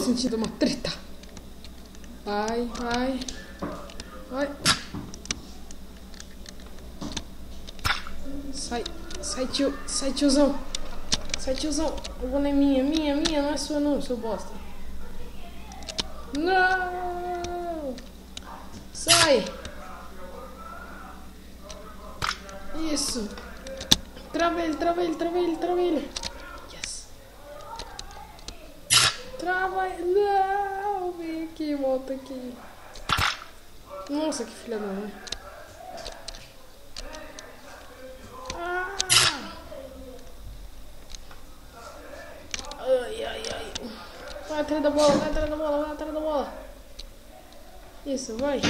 sentindo uma treta. Vai, vai. Vai. Sai, sai, tio. Sai, tiozão. Sai, tiozão. A bola é minha, não é sua não, seu bosta. Não! Sai! Isso! Trava ele. Yes! Trava ele! Não! Vem aqui, volta aqui. Nossa, que filha da mãe. Ai. Vai atrás da bola. Isso, vai.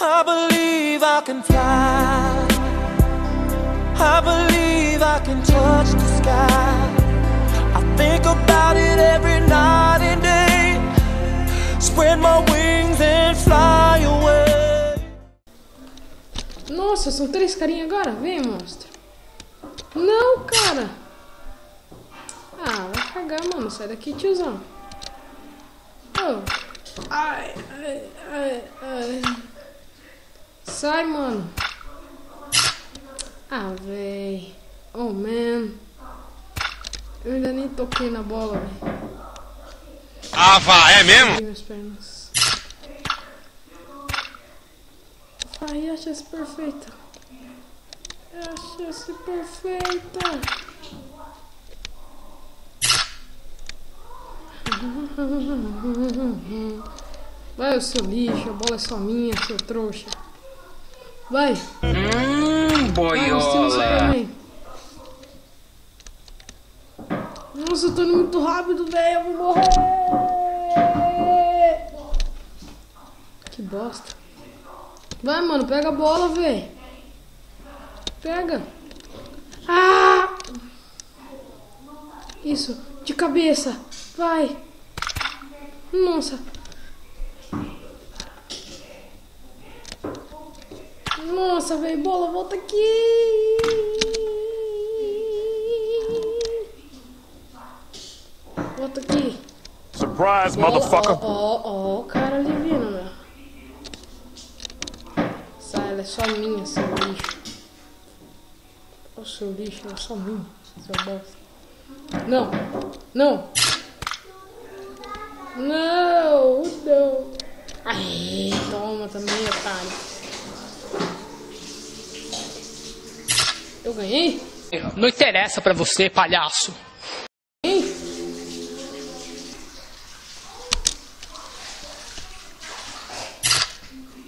I believe I can fly. I believe I can touch the sky. I think about it every night and day. Spread my wings and fly away. Nossa, são 3 carinhas agora? Vem, monstro. Não, cara. Ah, vai cagar, mano. Sai daqui, tiozão. Oh. Ai. Sai, mano. Ah, véi. Oh, man. Eu ainda nem toquei na bola, véi. Ah, vá, é mesmo? Minhas pernas. Ai, a chance perfeita. É a chance perfeita. Vai, o seu lixo. A bola é só minha, seu trouxa. Vai. Boiola. Nossa, eu tô indo muito rápido, velho. Eu vou morrer. Que bosta. Vai, mano, pega a bola, velho. Pega. Ah! Isso, de cabeça. Vai. Nossa. Nossa, velho, bola, volta aqui. Volta aqui. Surprise, Bola, motherfucker. Ó, o cara ali vindo, meu. Sai, ela é só minha, seu lixo. O seu lixo, ela é só minha, seu bosta. Não. Ai, toma também, otário. Eu ganhei? Não interessa pra você, palhaço. Ganhei?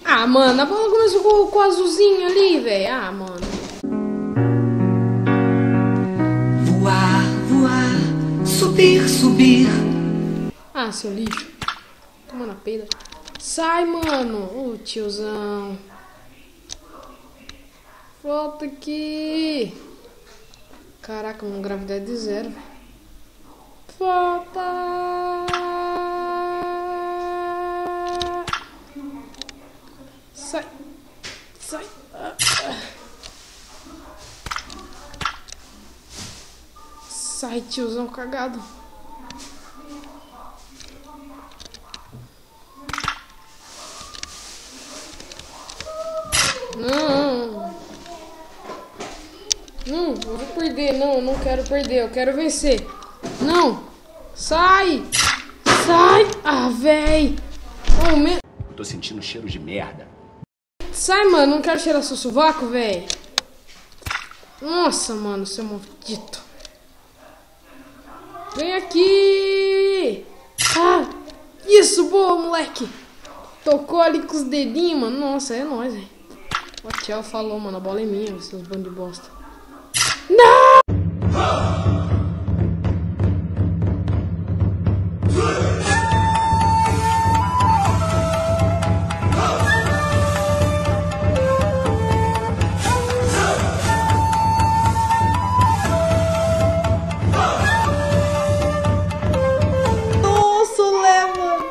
Ah, mano, a bola começou com o azulzinho ali, velho. Ah, mano. Voar, subir. Ah, seu lixo. Toma na peida. Sai, mano. Ô, tiozão. Volta aqui. Caraca, uma gravidade de 0. Volta. Sai. Sai, tiozão cagado. Não, eu vou perder. Não, eu não quero perder. Eu quero vencer. Não. Sai. Ah, véi. Oh, eu tô sentindo cheiro de merda. Sai, mano. Não quero cheirar seu sovaco, véi. Nossa, mano, seu maldito. Vem aqui. Ah, isso, boa, moleque. Tocou ali com os dedinhos, mano. Nossa, é nóis, velho. O Tchau falou, mano. A bola é minha, seus bandos de bosta. Não! Nossa, leva!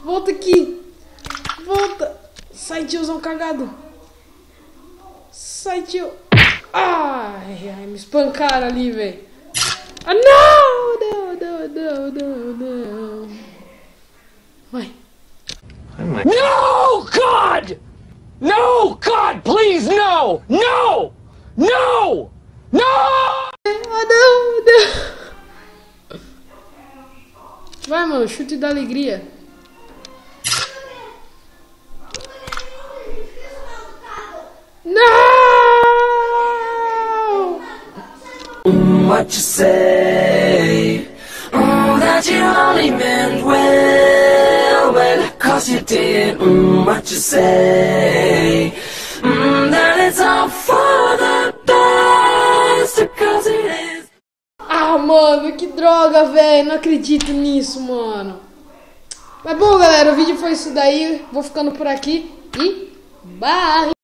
Volta aqui! Sai, tiozão cagado. Sai, tio. Ai, ai, me espancaram ali, velho. Ah, não, não, não, não, não, não. Vai. No, God! No, God, please, no! No! No! No! Ah, não, não. Vai, mano, chute da alegria. Não! What you say? That you only meant well, 'cause you did. What you say? That it's all for the best, 'cause it is. Ah, mano, que droga, velho. Não acredito nisso, mano. Mas bom, galera, o vídeo foi isso daí. Vou ficando por aqui e bye!